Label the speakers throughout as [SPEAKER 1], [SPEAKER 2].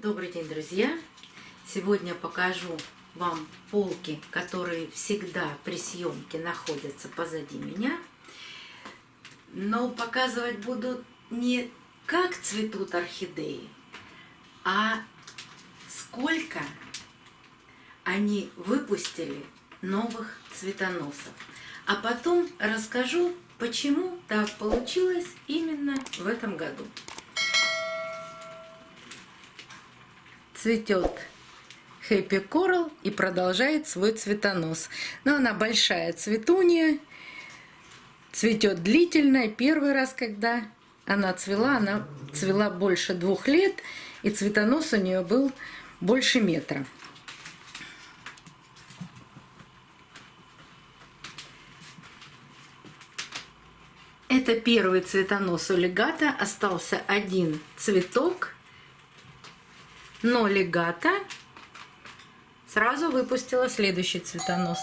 [SPEAKER 1] Добрый день, друзья! Сегодня покажу вам полки, которые всегда при съемке находятся позади меня. Но показывать буду не как цветут орхидеи, а сколько они выпустили новых цветоносов. А потом расскажу, почему так получилось именно в этом году. Цветет Happy Coral и продолжает свой цветонос. Но она большая цветунья, цветет длительно. Первый раз, когда она цвела больше 2 лет, и цветонос у нее был больше метра. Это первый цветонос у легата. Остался один цветок. Но легата сразу выпустила следующий цветонос.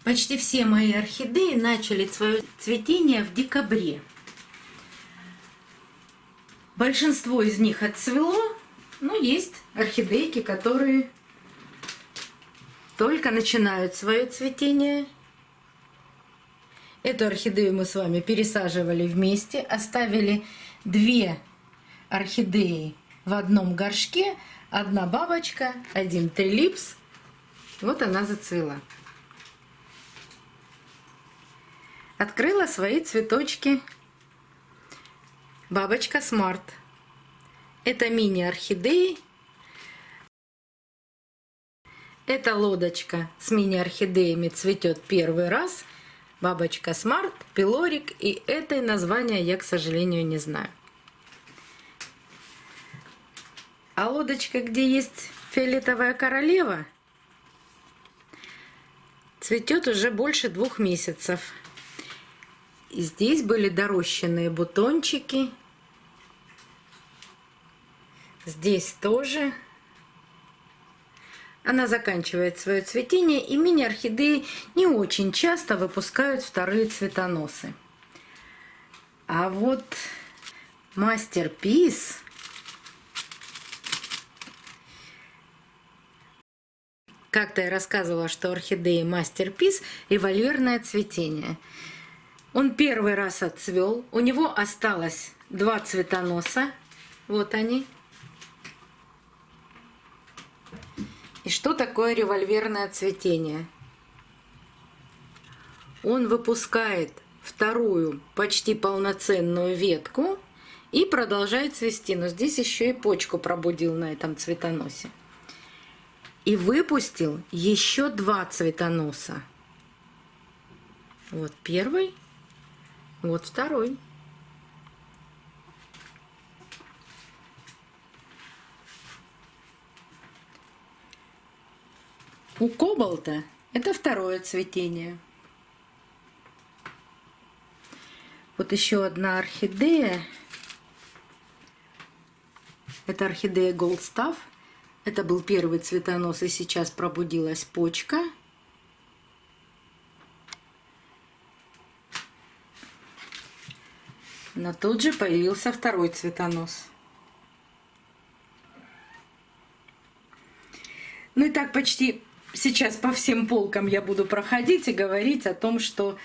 [SPEAKER 1] Почти все мои орхидеи начали свое цветение в декабре. Большинство из них отцвело, но есть орхидейки, которые только начинают свое цветение. Эту орхидею мы с вами пересаживали вместе, оставили 2 орхидеи в одном горшке, одна бабочка, один трилипс. Вот она зацвела. Открыла свои цветочки бабочка Смарт. Это мини-орхидеи. Эта лодочка с мини-орхидеями цветет первый раз. Бабочка Смарт, пилорик, и это название я, к сожалению, не знаю. А лодочка, где есть фиолетовая королева, цветет уже больше 2 месяцев. И здесь были дорощенные бутончики. Здесь тоже. Она заканчивает свое цветение, и мини-орхидеи не очень часто выпускают вторые цветоносы. А вот мастерпис, как-то я рассказывала, что орхидеи мастерпис револьверное цветение. Он первый раз отцвел, у него осталось 2 цветоноса, вот они. И что такое револьверное цветение? Он выпускает вторую почти полноценную ветку и продолжает цвести. Но здесь еще и почку пробудил на этом цветоносе. И выпустил еще 2 цветоноса. Вот первый, вот второй. У кобальта это второе цветение. Вот еще одна орхидея. Это орхидея Gold Staff. Это был первый цветонос, и сейчас пробудилась почка. Но тут же появился второй цветонос. Ну и так почти сейчас по всем полкам я буду проходить и говорить о том, что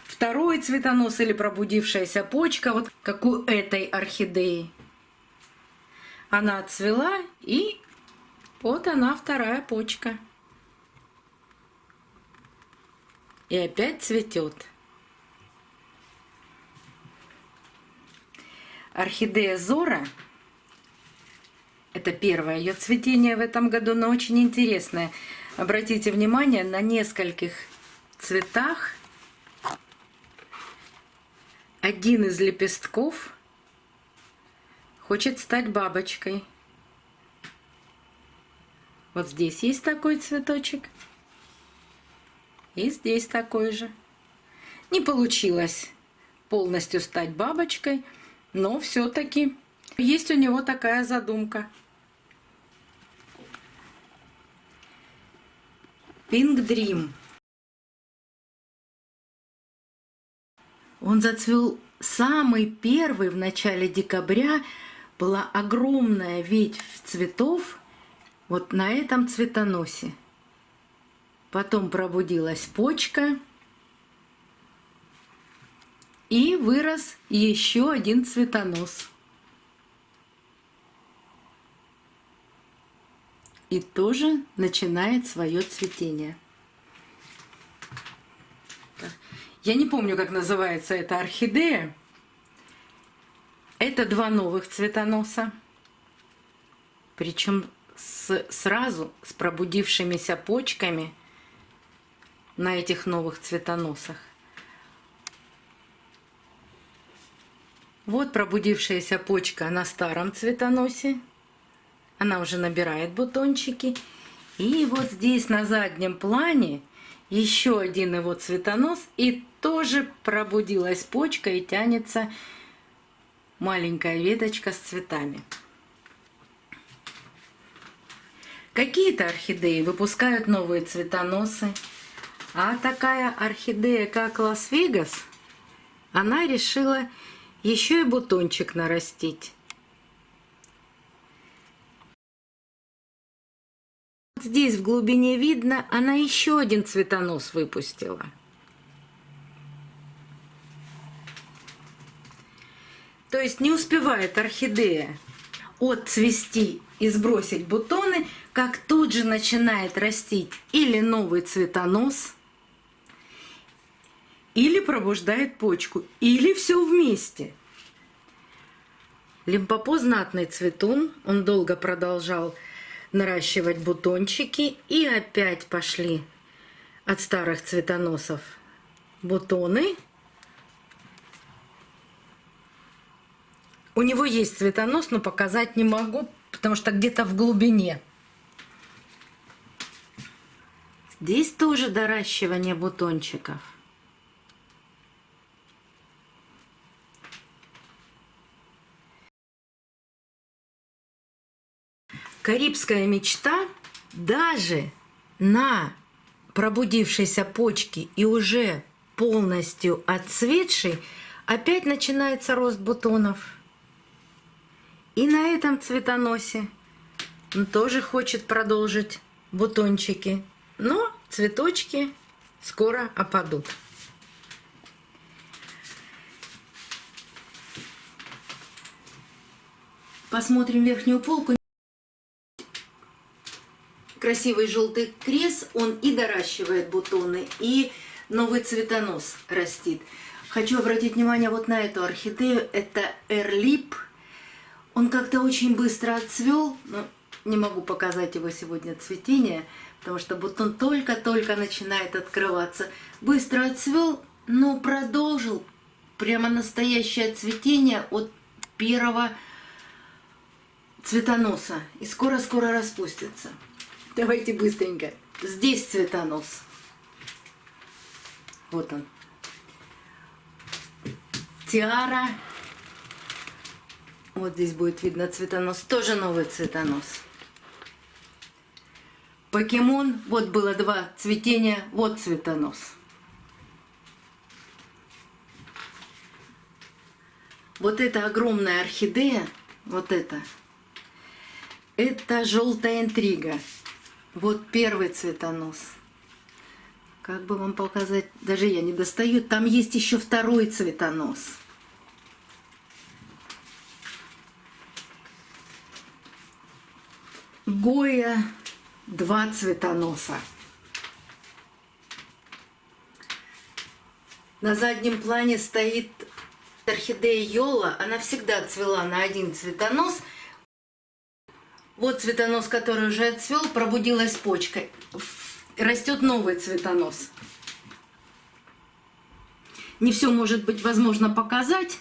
[SPEAKER 1] второй цветонос или пробудившаяся почка, вот как у этой орхидеи, она отцвела, и вот она, вторая почка. И опять цветет. Орхидея Зора. Это первое ее цветение в этом году, но очень интересное. Обратите внимание, на нескольких цветах один из лепестков хочет стать бабочкой. Вот здесь есть такой цветочек. И здесь такой же. Не получилось полностью стать бабочкой, но все-таки есть у него такая задумка. Pink Dream. Он зацвел самый первый в начале декабря. Была огромная ветвь цветов вот на этом цветоносе. Потом пробудилась почка. И вырос еще один цветонос. И тоже начинает свое цветение. Я не помню, как называется эта орхидея. Это два новых цветоноса. Причем сразу с пробудившимися почками на этих новых цветоносах. Вот пробудившаяся почка на старом цветоносе. Она уже набирает бутончики. И вот здесь на заднем плане еще один его цветонос. И тоже пробудилась почка и тянется маленькая веточка с цветами. Какие-то орхидеи выпускают новые цветоносы. А такая орхидея, как Лас-Вегас, она решила еще и бутончик нарастить. Здесь в глубине видно, она еще один цветонос выпустила. То есть не успевает орхидея отцвести и сбросить бутоны, как тут же начинает растить или новый цветонос, или пробуждает почку, или все вместе. Лимпопо знатный цветун, он долго продолжал наращивать бутончики, и опять пошли от старых цветоносов бутоны. У него есть цветонос, но показать не могу, потому что где-то в глубине. Здесь тоже доращивание бутончиков. Карибская мечта даже на пробудившейся почке и уже полностью отцветшей опять начинается рост бутонов. И на этом цветоносе он тоже хочет продолжить бутончики, но цветочки скоро опадут. Посмотрим верхнюю полку. Красивый желтый крес, он и доращивает бутоны, и новый цветонос растит. Хочу обратить внимание вот на эту орхидею. Это Эрлип. Он как-то очень быстро отцвел. Но не могу показать его сегодня цветение, потому что бутон только-только начинает открываться. Быстро отцвел, но продолжил прямо настоящее цветение от первого цветоноса. И скоро-скоро распустится. Давайте быстренько. Здесь цветонос. Вот он. Тиара. Вот здесь будет видно цветонос. Тоже новый цветонос. Покемон. Вот было два цветения. Вот цветонос. Вот эта огромная орхидея. Вот это. Это желтая интрига. Вот первый цветонос. Как бы вам показать? Даже я не достаю. Там есть еще второй цветонос. Гоя. Два цветоноса. На заднем плане стоит орхидея Йола. Она всегда цвела на один цветонос. Вот цветонос, который уже отцвел, пробудилась почка. Растет новый цветонос. Не все может быть возможно показать,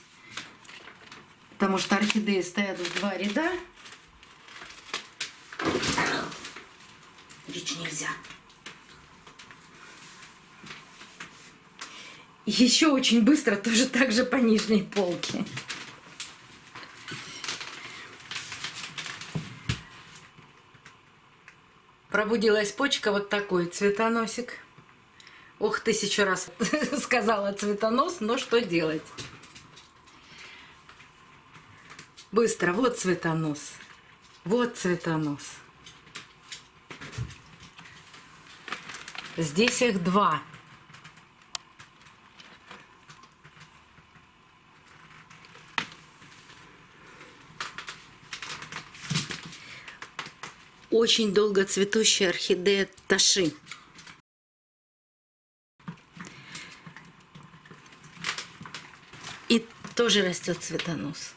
[SPEAKER 1] потому что орхидеи стоят в два ряда. Речь нельзя. Еще очень быстро, тоже так же по нижней полке. Пробудилась почка, вот такой цветоносик. Ох, 1000 раз сказала цветонос, но что делать? Быстро, вот цветонос. Вот цветонос. Здесь их 2. Очень долго цветущая орхидея Таши. И тоже растет цветонос.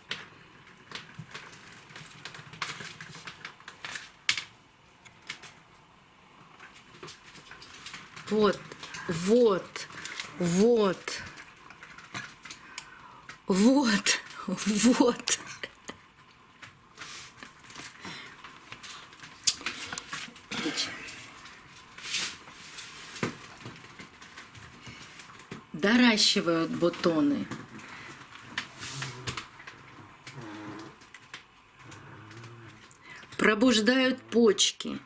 [SPEAKER 1] Вот, вот, вот, вот, вот. Доращивают бутоны. Пробуждают почки.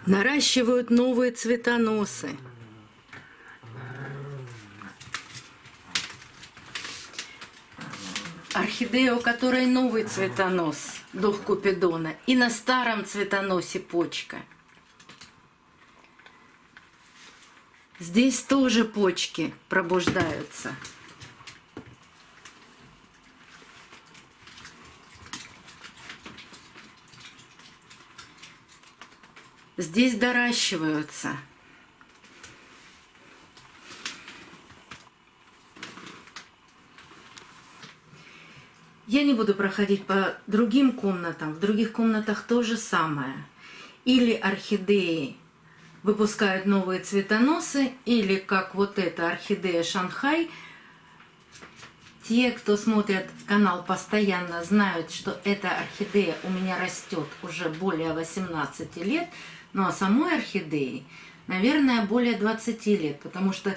[SPEAKER 1] Наращивают новые цветоносы. Орхидея, у которой новый цветонос, дух Купидона, и на старом цветоносе почка. Здесь тоже почки пробуждаются. Здесь доращиваются. Я не буду проходить по другим комнатам. В других комнатах то же самое. Или орхидеи выпускают новые цветоносы, или как вот эта орхидея Шанхай. Те, кто смотрит канал постоянно, знают, что эта орхидея у меня растет уже более 18 лет. Ну а самой орхидеи, наверное, более 20 лет, потому что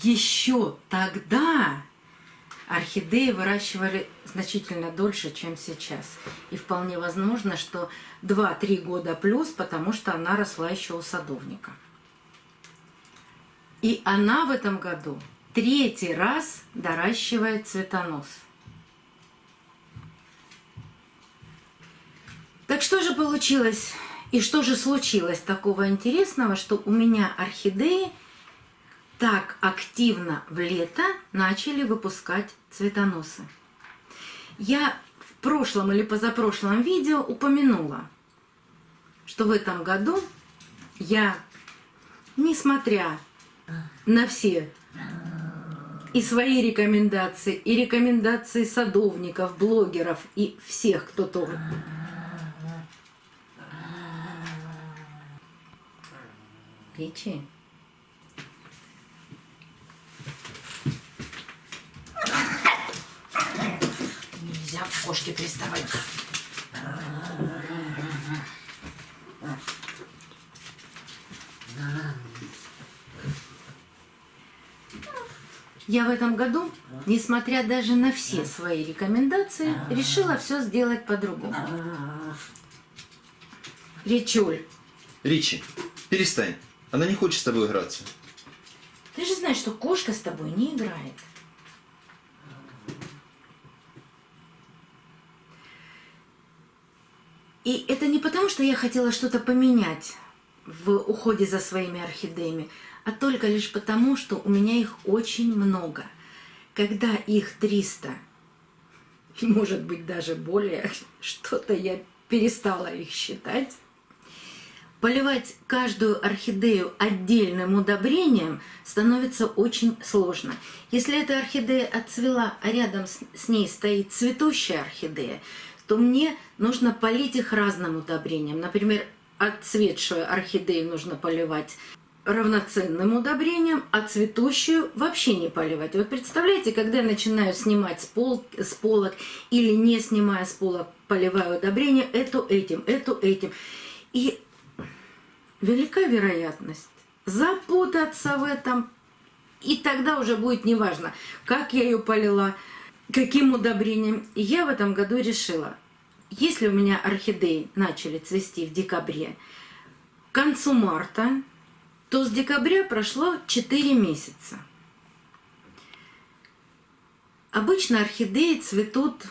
[SPEAKER 1] еще тогда орхидеи выращивали значительно дольше, чем сейчас. И вполне возможно, что 2-3 года плюс, потому что она росла еще у садовника. И она в этом году 3-й раз доращивает цветонос. Так что же получилось? И что же случилось такого интересного, что у меня орхидеи так активно в лето начали выпускать цветоносы? Я в прошлом или позапрошлом видео упомянула, что в этом году я, несмотря на все и свои рекомендации, и рекомендации садовников, блогеров и всех, кто тоже... Ричи. Нельзя к кошке приставать. Я в этом году, несмотря даже на все свои рекомендации, решила все сделать по-другому. Ричуль.
[SPEAKER 2] Ричи, перестань. Она не хочет с тобой играться.
[SPEAKER 1] Ты же знаешь, что кошка с тобой не играет. И это не потому, что я хотела что-то поменять в уходе за своими орхидеями, а только лишь потому, что у меня их очень много. Когда их 300, и может быть даже более, что-то я перестала их считать, поливать каждую орхидею отдельным удобрением становится очень сложно. Если эта орхидея отцвела, а рядом с ней стоит цветущая орхидея, то мне нужно полить их разным удобрением. Например, отцветшую орхидею нужно поливать равноценным удобрением, а цветущую вообще не поливать. Вот представляете, когда я начинаю снимать с полок или не снимая с полок, поливаю удобрение, эту этим. И велика вероятность запутаться в этом, и тогда уже будет неважно, как я ее полила, каким удобрением. И я в этом году решила, если у меня орхидеи начали цвести в декабре, к концу марта то с декабря прошло 4 месяца. Обычно орхидеи цветут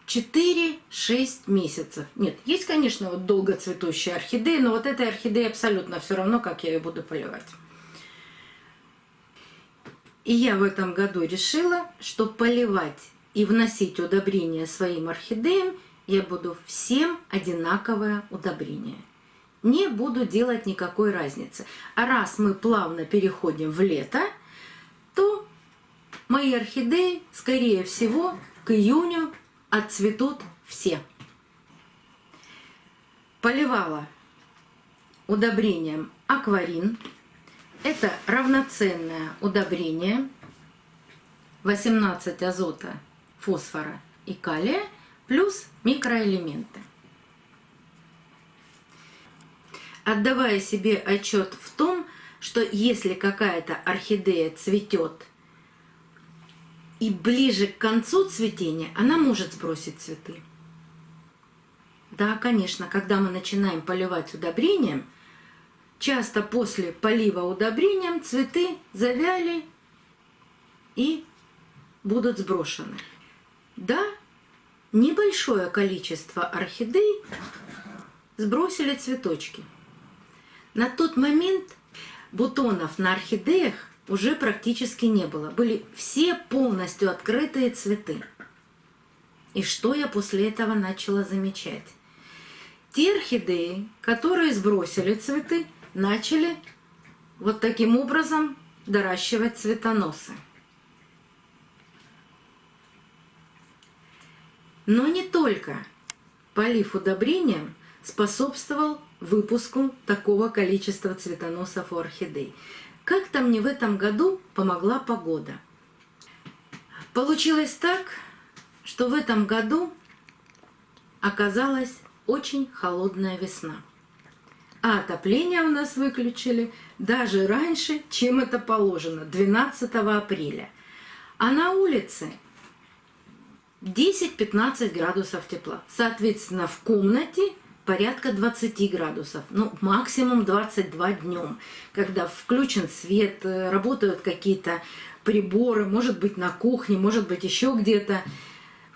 [SPEAKER 1] 4-6 месяцев. Нет, есть, конечно, вот долгоцветущие орхидеи, но вот этой орхидее абсолютно все равно, как я ее буду поливать. И я в этом году решила, что поливать и вносить удобрения своим орхидеям я буду всем одинаковое удобрение. Не буду делать никакой разницы. А раз мы плавно переходим в лето, то мои орхидеи, скорее всего, к июню отцветут все. Поливала удобрением акварин. Это равноценное удобрение. 18 азота, фосфора и калия плюс микроэлементы. Отдавая себе отчет в том, что если какая-то орхидея цветет и ближе к концу цветения, она может сбросить цветы. Да, конечно, когда мы начинаем поливать удобрением, часто после полива удобрением цветы завяли и будут сброшены. Да, небольшое количество орхидей сбросили цветочки. На тот момент бутонов на орхидеях уже практически не было. Были все полностью открытые цветы. И что я после этого начала замечать? Те орхидеи, которые сбросили цветы, начали вот таким образом доращивать цветоносы. Но не только полив удобрением способствовал выпуску такого количества цветоносов у орхидей. Как-то мне в этом году помогла погода. Получилось так, что в этом году оказалась очень холодная весна. А отопление у нас выключили даже раньше, чем это положено, 12 апреля. А на улице 10-15 градусов тепла. Соответственно, в комнате порядка 20 градусов, ну, максимум 22 днем, когда включен свет, работают какие-то приборы, может быть, на кухне, может быть, еще где-то.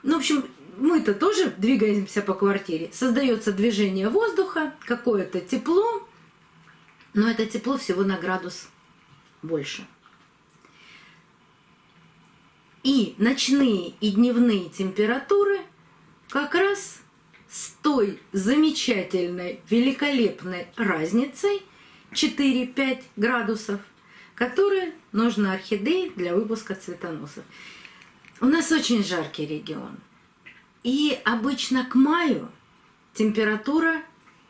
[SPEAKER 1] Ну, в общем, мы-то тоже двигаемся по квартире. Создается движение воздуха, какое-то тепло, но это тепло всего на градус больше. И ночные и дневные температуры как раз с той замечательной, великолепной разницей 4-5 градусов, которые нужны орхидеи для выпуска цветоносов. У нас очень жаркий регион. И обычно к маю температура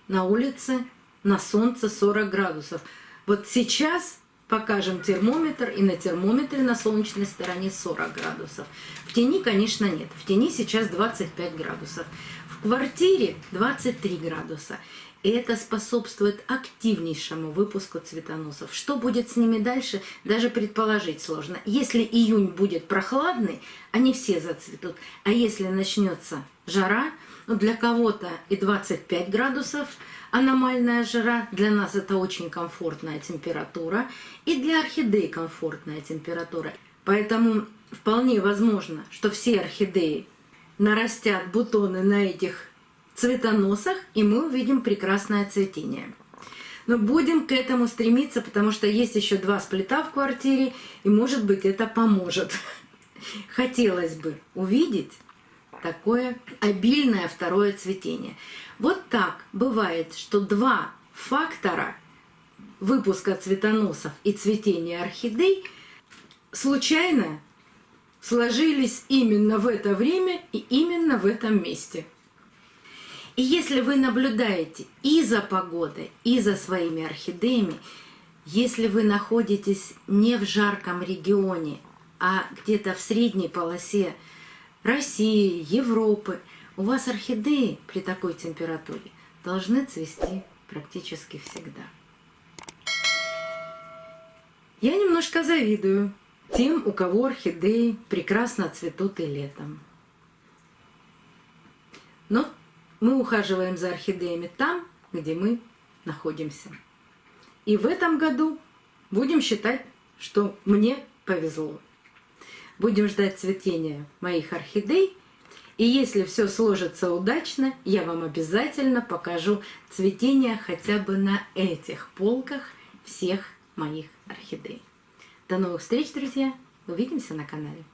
[SPEAKER 1] на улице, на солнце 40 градусов. Вот сейчас покажем термометр, и на термометре на солнечной стороне 40 градусов. В тени, конечно, нет. В тени сейчас 25 градусов. В квартире 23 градуса. И это способствует активнейшему выпуску цветоносов. Что будет с ними дальше, даже предположить сложно. Если июнь будет прохладный, они все зацветут. А если начнется жара, ну для кого-то и 25 градусов аномальная жара, для нас это очень комфортная температура, и для орхидей комфортная температура. Поэтому вполне возможно, что все орхидеи нарастят бутоны на этих цветоносах, и мы увидим прекрасное цветение. Но будем к этому стремиться, потому что есть еще 2 сплита в квартире, и, может быть, это поможет. Хотелось бы увидеть такое обильное второе цветение. Вот так бывает, что 2 фактора выпуска цветоносов и цветения орхидей случайно сложились именно в это время и именно в этом месте. И если вы наблюдаете и за погодой, и за своими орхидеями, если вы находитесь не в жарком регионе, а где-то в средней полосе России, Европы, у вас орхидеи при такой температуре должны цвести практически всегда. Я немножко завидую тем, у кого орхидеи прекрасно цветут и летом. Но мы ухаживаем за орхидеями там, где мы находимся. И в этом году будем считать, что мне повезло. Будем ждать цветения моих орхидей. И если все сложится удачно, я вам обязательно покажу цветение хотя бы на этих полках всех моих орхидей. До новых встреч, друзья! Увидимся на канале.